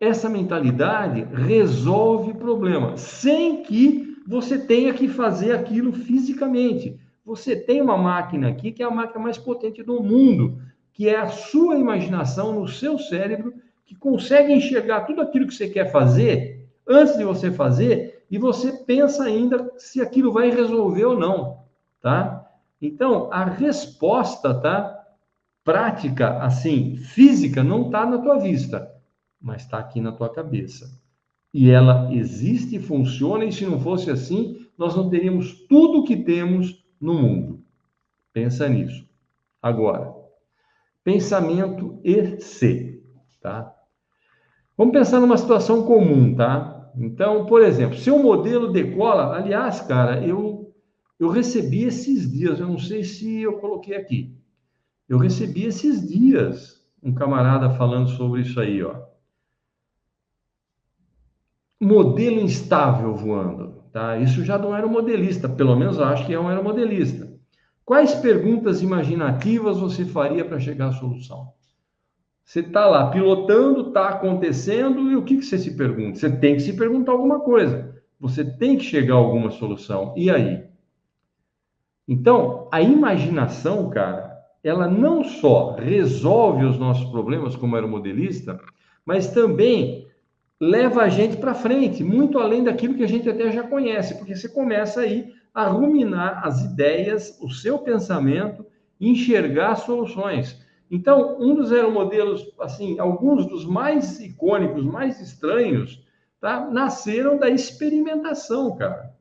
essa mentalidade resolve problema, sem que você tenha que fazer aquilo fisicamente. Você tem uma máquina aqui que é a máquina mais potente do mundo, que é a sua imaginação no seu cérebro, que consegue enxergar tudo aquilo que você quer fazer antes de você fazer, e você pensa ainda se aquilo vai resolver ou não, tá? Então, a resposta, tá? Prática, assim, física, não está na tua vista, mas está aqui na tua cabeça. E ela existe e funciona, e se não fosse assim, nós não teríamos tudo o que temos no mundo. Pensa nisso. Agora, pensamento EC, tá? Vamos pensar numa situação comum, tá? Então, por exemplo, se o modelo decola, aliás, cara, eu recebi esses dias, eu não sei se eu coloquei aqui. Eu recebi esses dias um camarada falando sobre isso aí, ó. Modelo instável voando, tá? Isso já não era um modelista, pelo menos acho que é um aeromodelista. Quais perguntas imaginativas você faria para chegar à solução? Você está lá pilotando, está acontecendo, e o que você se pergunta? Você tem que se perguntar alguma coisa. Você tem que chegar a alguma solução. E aí? Então, a imaginação, cara, ela não só resolve os nossos problemas como aeromodelista, mas também leva a gente para frente, muito além daquilo que a gente até já conhece, porque você começa aí a ruminar as ideias, o seu pensamento, enxergar soluções. Então, um dos aeromodelos, assim, alguns dos mais icônicos, mais estranhos, tá? Nasceram da experimentação, cara.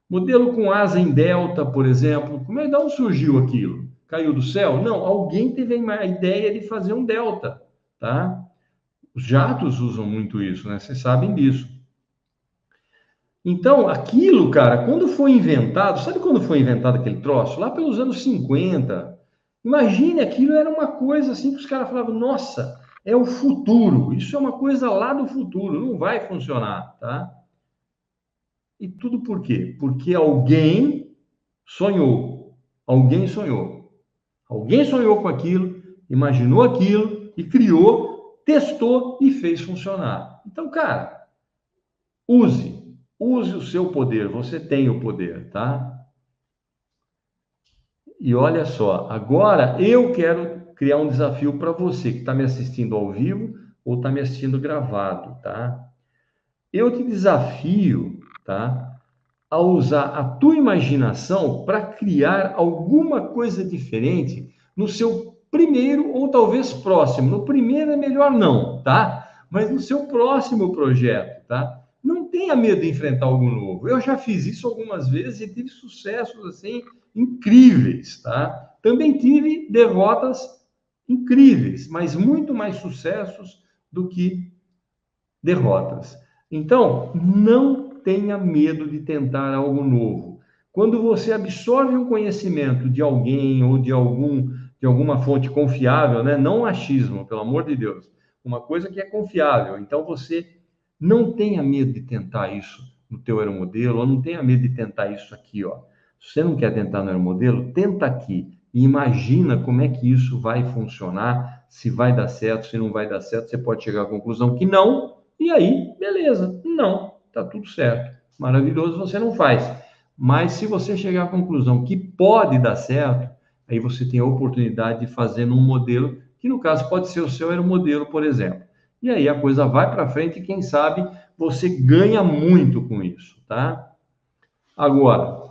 Modelo com asa em delta, por exemplo, como é que onde surgiu aquilo? Caiu do céu? Não, alguém teve a ideia de fazer um delta, tá? Os jatos usam muito isso, né? Vocês sabem disso. Então, aquilo, cara, quando foi inventado, sabe quando foi inventado aquele troço? Lá pelos anos 50. Imagine, aquilo era uma coisa assim que os caras falavam, nossa, é o futuro, isso é uma coisa lá do futuro, não vai funcionar, tá? E tudo por quê? Porque alguém sonhou. Alguém sonhou. Alguém sonhou com aquilo, imaginou aquilo e criou, testou e fez funcionar. Então, cara, use o seu poder, você tem o poder, tá? E olha só, agora eu quero criar um desafio para você que está me assistindo ao vivo ou está me assistindo gravado, tá? Eu te desafio, tá? A usar a tua imaginação para criar alguma coisa diferente no seu primeiro ou talvez próximo. No primeiro é melhor não, tá? Mas no seu próximo projeto, tá? Não tenha medo de enfrentar algo novo. Eu já fiz isso algumas vezes e tive sucessos assim incríveis, tá? Também tive derrotas incríveis, mas muito mais sucessos do que derrotas. Então, não tenha medo de tentar algo novo. Quando você absorve um conhecimento de alguém ou de alguma fonte confiável, né? Não achismo, pelo amor de Deus, uma coisa que é confiável. Então você não tenha medo de tentar isso no teu aeromodelo, ou não tenha medo de tentar isso aqui, ó. Se você não quer tentar no aeromodelo, tenta aqui e imagina como é que isso vai funcionar, se vai dar certo, se não vai dar certo, você pode chegar à conclusão que não, e aí, beleza, não, tá tudo certo. Maravilhoso, você não faz. Mas se você chegar à conclusão que pode dar certo, aí você tem a oportunidade de fazer num modelo, que no caso pode ser o seu aeromodelo, por exemplo. E aí a coisa vai para frente e quem sabe você ganha muito com isso, tá? Agora,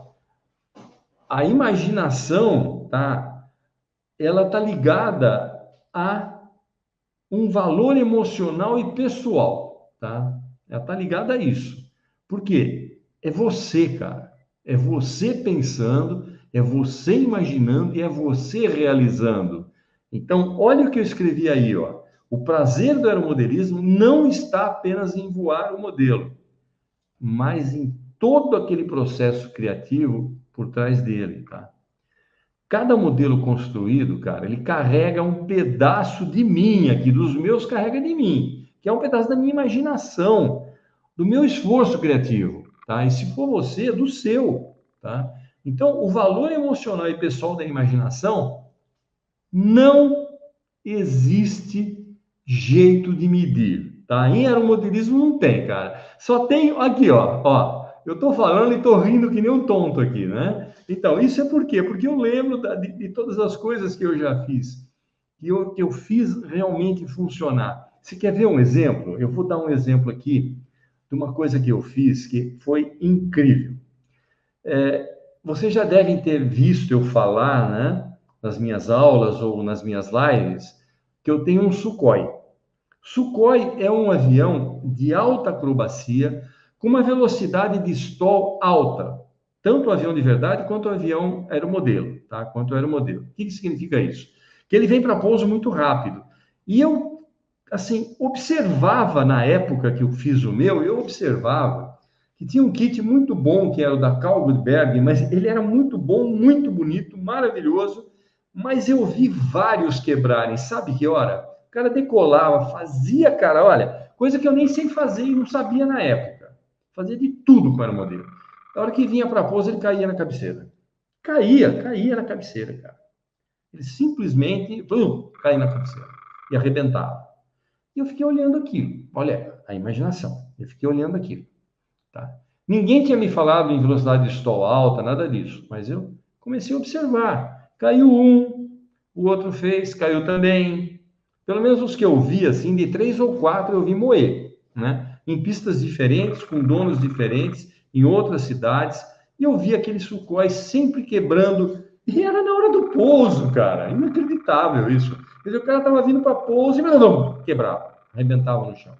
a imaginação, tá? Ela tá ligada a um valor emocional e pessoal, tá? Ela tá ligada a isso. Por quê? É você, cara. É você pensando, é você imaginando e é você realizando. Então, olha o que eu escrevi aí, ó. O prazer do aeromodelismo não está apenas em voar o modelo, mas em todo aquele processo criativo por trás dele, tá? Cada modelo construído, cara, ele carrega um pedaço de mim aqui, dos meus carrega de mim, que é um pedaço da minha imaginação, do meu esforço criativo, tá? E se for você, do seu, tá? Então, o valor emocional e pessoal da imaginação não existe jeito de medir, tá? Em aeromodelismo não tem, cara. Só tem aqui, ó. Eu tô falando e tô rindo que nem um tonto aqui, né? Então, isso é por quê? Porque eu lembro de todas as coisas que eu já fiz, que eu fiz realmente funcionar. Você quer ver um exemplo? Eu vou dar um exemplo aqui de uma coisa que eu fiz que foi incrível. Vocês já devem ter visto eu falar, né, nas minhas aulas ou nas minhas lives, que eu tenho um Sukhoi. Sukhoi é um avião de alta acrobacia, com uma velocidade de stall alta, tanto o avião de verdade quanto o avião aeromodelo, tá? Quanto o aeromodelo. O que que significa isso? Que ele vem para pouso muito rápido. E eu, assim, observava na época que eu fiz o meu, eu observava que tinha um kit muito bom, que era o da Carl Goldberg, mas ele era muito bom, muito bonito, maravilhoso, mas eu vi vários quebrarem. Sabe que hora? O cara decolava, fazia, cara, olha, coisa que eu nem sei fazer e não sabia na época. Fazia de tudo com o aeromodelo. Na hora que vinha para pouso, ele caía na cabeceira. Caía na cabeceira, cara. Ele simplesmente, caía na cabeceira e arrebentava. E eu fiquei olhando aquilo. Olha, a imaginação. Eu fiquei olhando aquilo. Tá? Ninguém tinha me falado em velocidade de stall alta, nada disso, mas eu comecei a observar. Caiu um, o outro fez, caiu também. Pelo menos os que eu vi, assim, de 3 ou 4 eu vi moer, né? Em pistas diferentes, com donos diferentes, em outras cidades, e eu vi aqueles Sukhoi sempre quebrando, e era na hora do pouso, cara, inacreditável isso. Quer dizer, o cara estava vindo para pouso e não, quebrava, arrebentava no chão.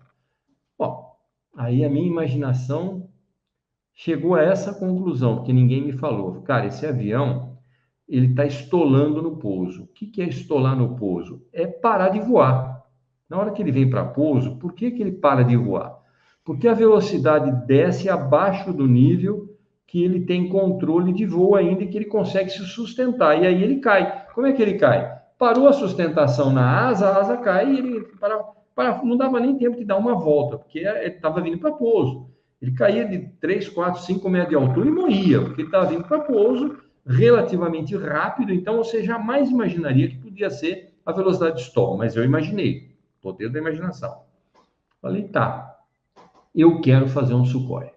Bom, aí a minha imaginação chegou a essa conclusão, porque ninguém me falou. Cara, esse avião, ele está estolando no pouso. O que que é estolar no pouso? É parar de voar. Na hora que ele vem para pouso, por que que ele para de voar? Porque a velocidade desce abaixo do nível que ele tem controle de voo ainda e que ele consegue se sustentar. E aí ele cai. Como é que ele cai? Parou a sustentação na asa, a asa cai e ele não dava nem tempo de dar uma volta, porque ele estava vindo para pouso. Ele caía de 3, 4, 5 metros de altura e morria, porque ele estava vindo para pouso relativamente rápido, então você jamais imaginaria que podia ser a velocidade de stall, mas eu imaginei, poder da imaginação. Falei, tá, eu quero fazer um Sukhoi.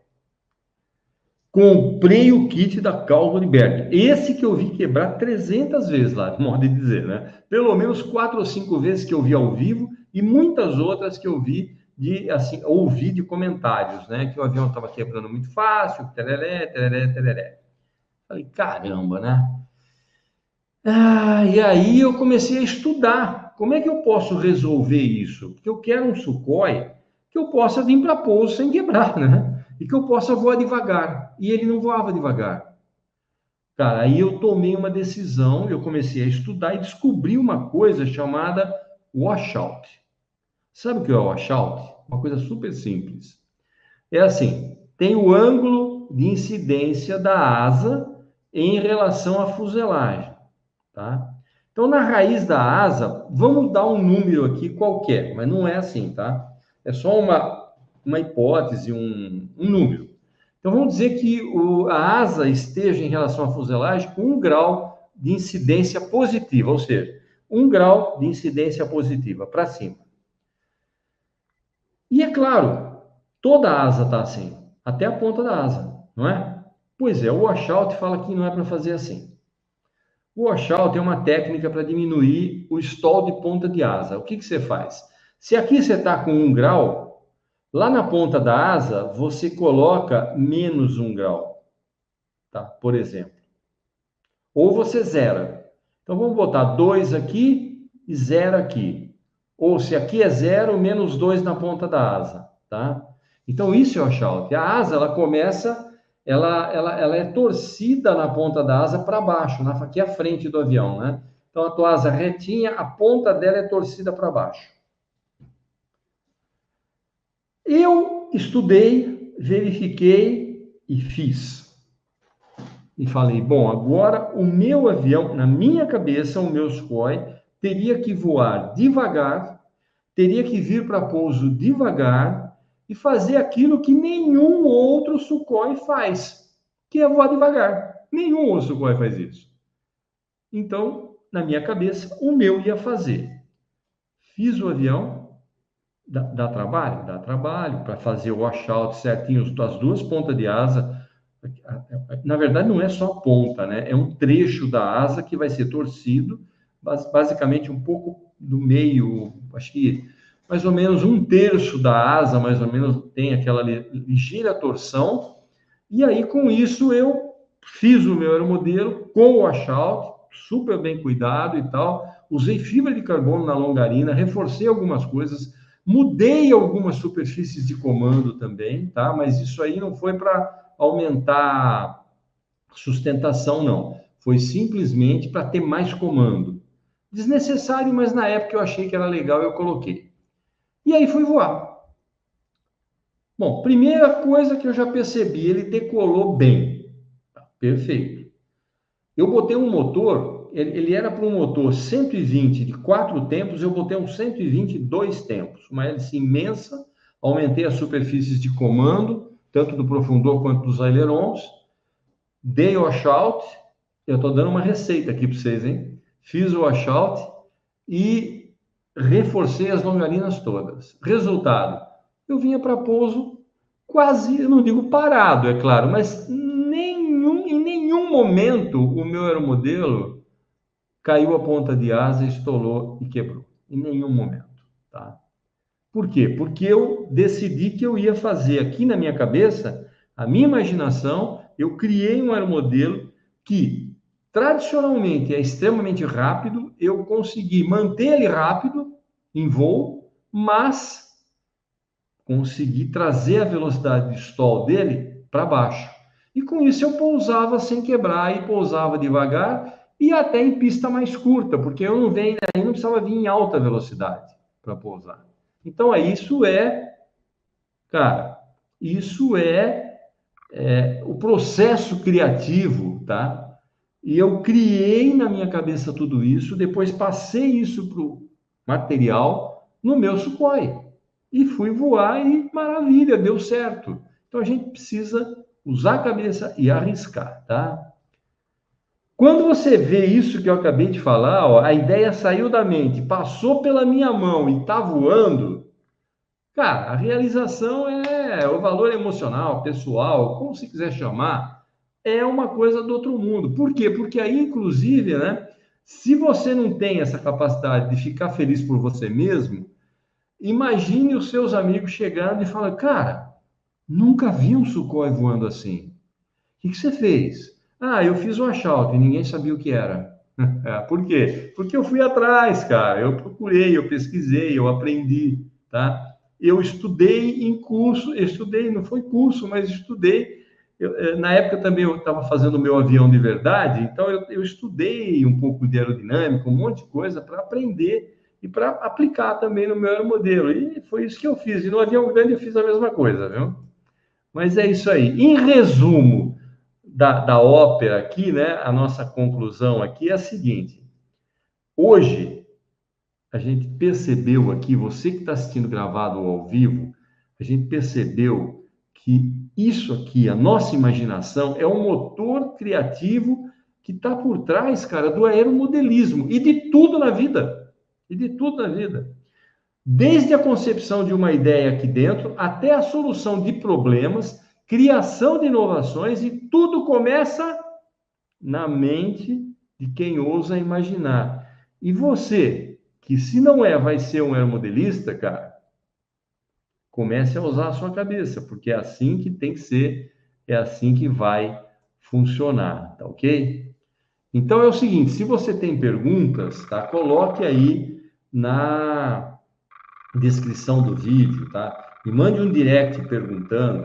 Comprei o kit da Carlsberg, esse que eu vi quebrar 300 vezes lá, modo de dizer, né? Pelo menos 4 ou 5 vezes que eu vi ao vivo e muitas outras que eu vi de, assim, ouvi de comentários, né? Que o avião estava quebrando muito fácil, tereré, tereré, tereré. Falei, caramba, né? E aí eu comecei a estudar. Como é que eu posso resolver isso? Porque eu quero um Sukhoi que eu possa vir para pouso sem quebrar, né? E que eu possa voar devagar. E ele não voava devagar. Cara, aí eu tomei uma decisão, eu comecei a estudar e descobri uma coisa chamada washout. Sabe o que é washout? Uma coisa super simples. É assim, tem o ângulo de incidência da asa em relação à fuselagem, tá? Então, na raiz da asa, vamos dar um número aqui qualquer, mas não é assim, tá? É só uma hipótese, um número. Então, vamos dizer que a asa esteja em relação à fuselagem com 1 grau de incidência positiva, ou seja, 1 grau de incidência positiva para cima. E é claro, toda a asa está assim, até a ponta da asa, não é? Pois é, o washout fala que não é para fazer assim. O washout é uma técnica para diminuir o stall de ponta de asa. O que que você faz? Se aqui você está com 1 grau, lá na ponta da asa você coloca menos 1 grau, tá? Por exemplo. Ou você zera. Então vamos botar 2 aqui e 0 aqui. Ou se aqui é 0, menos 2 na ponta da asa, tá? Então isso é o washout. A asa, ela começa, ela é torcida na ponta da asa para baixo, aqui à frente do avião, né? Então a tua asa retinha, a ponta dela é torcida para baixo. Eu estudei, verifiquei e fiz. E falei, bom, agora o meu avião, na minha cabeça, o meu Sukhoi, teria que voar devagar, teria que vir para pouso devagar e fazer aquilo que nenhum outro Sukhoi faz, que é voar devagar. Nenhum outro Sukhoi faz isso. Então, na minha cabeça, o meu ia fazer. Fiz o avião, Dá trabalho para fazer o washout certinho, as duas pontas de asa. Na verdade, não é só a ponta, né? É um trecho da asa que vai ser torcido, basicamente um pouco do meio, acho que mais ou menos um terço da asa, mais ou menos, tem aquela ligeira torção. E aí, com isso, eu fiz o meu aeromodelo com o washout, super bem cuidado e tal. Usei fibra de carbono na longarina, reforcei algumas coisas, mudei algumas superfícies de comando também, tá? Mas isso aí não foi para aumentar sustentação, não. Foi simplesmente para ter mais comando. Desnecessário, mas na época eu achei que era legal, eu coloquei. E aí fui voar. Bom, primeira coisa que eu já percebi, ele decolou bem. Perfeito. Eu botei um motor, ele era para um motor 120 de 4 tempos, eu botei um 120 de 2 tempos. Uma hélice imensa, aumentei as superfícies de comando, tanto do profundor quanto dos ailerons. Dei o washout, eu estou dando uma receita aqui para vocês, hein? Fiz o washout e reforcei as longarinas todas. Resultado, eu vinha para pouso quase, eu não digo parado, é claro, mas em nenhum momento o meu aeromodelo caiu a ponta de asa, estolou e quebrou. Em nenhum momento, tá? Por quê? Porque eu decidi que eu ia fazer aqui na minha cabeça, a minha imaginação, eu criei um aeromodelo que tradicionalmente é extremamente rápido, eu consegui manter ele rápido em voo, mas consegui trazer a velocidade de stall dele para baixo. E com isso eu pousava sem quebrar e pousava devagar e até em pista mais curta, porque eu não venho, aí não precisava vir em alta velocidade para pousar. Então, cara, isso é o processo criativo, tá? E eu criei na minha cabeça tudo isso, depois passei isso para o material no meu Sukhoi. E fui voar e maravilha, deu certo. Então a gente precisa usar a cabeça e arriscar, tá? Quando você vê isso que eu acabei de falar, ó, a ideia saiu da mente, passou pela minha mão e está voando, cara, a realização é o valor emocional, pessoal, como se quiser chamar, é uma coisa do outro mundo. Por quê? Porque aí, inclusive, né, se você não tem essa capacidade de ficar feliz por você mesmo, imagine os seus amigos chegando e falando, cara, nunca vi um Sukhoi voando assim. O que você fez? Ah, eu fiz o washout e ninguém sabia o que era. Por quê? Porque eu fui atrás, cara. Eu procurei, eu pesquisei, eu aprendi, tá? Eu estudei em curso, estudei, não foi curso, mas estudei. Na época também eu estava fazendo o meu avião de verdade, então eu estudei um pouco de aerodinâmica, um monte de coisa para aprender e para aplicar também no meu aeromodelo. E foi isso que eu fiz. E no avião grande eu fiz a mesma coisa, viu? Mas é isso aí. Em resumo da ópera aqui, né? A nossa conclusão aqui é a seguinte: hoje a gente percebeu aqui, você que está assistindo gravado ou ao vivo, a gente percebeu que isso aqui, a nossa imaginação, é um motor criativo que está por trás, cara, do aeromodelismo e de tudo na vida. E de tudo na vida. Desde a concepção de uma ideia aqui dentro até a solução de problemas, criação de inovações, e tudo começa na mente de quem ousa imaginar. E você, que se não é, vai ser um aeromodelista, cara, comece a usar a sua cabeça, porque é assim que tem que ser, é assim que vai funcionar, tá ok? Então é o seguinte, se você tem perguntas, tá, coloque aí na descrição do vídeo, tá? Me mande um direct perguntando.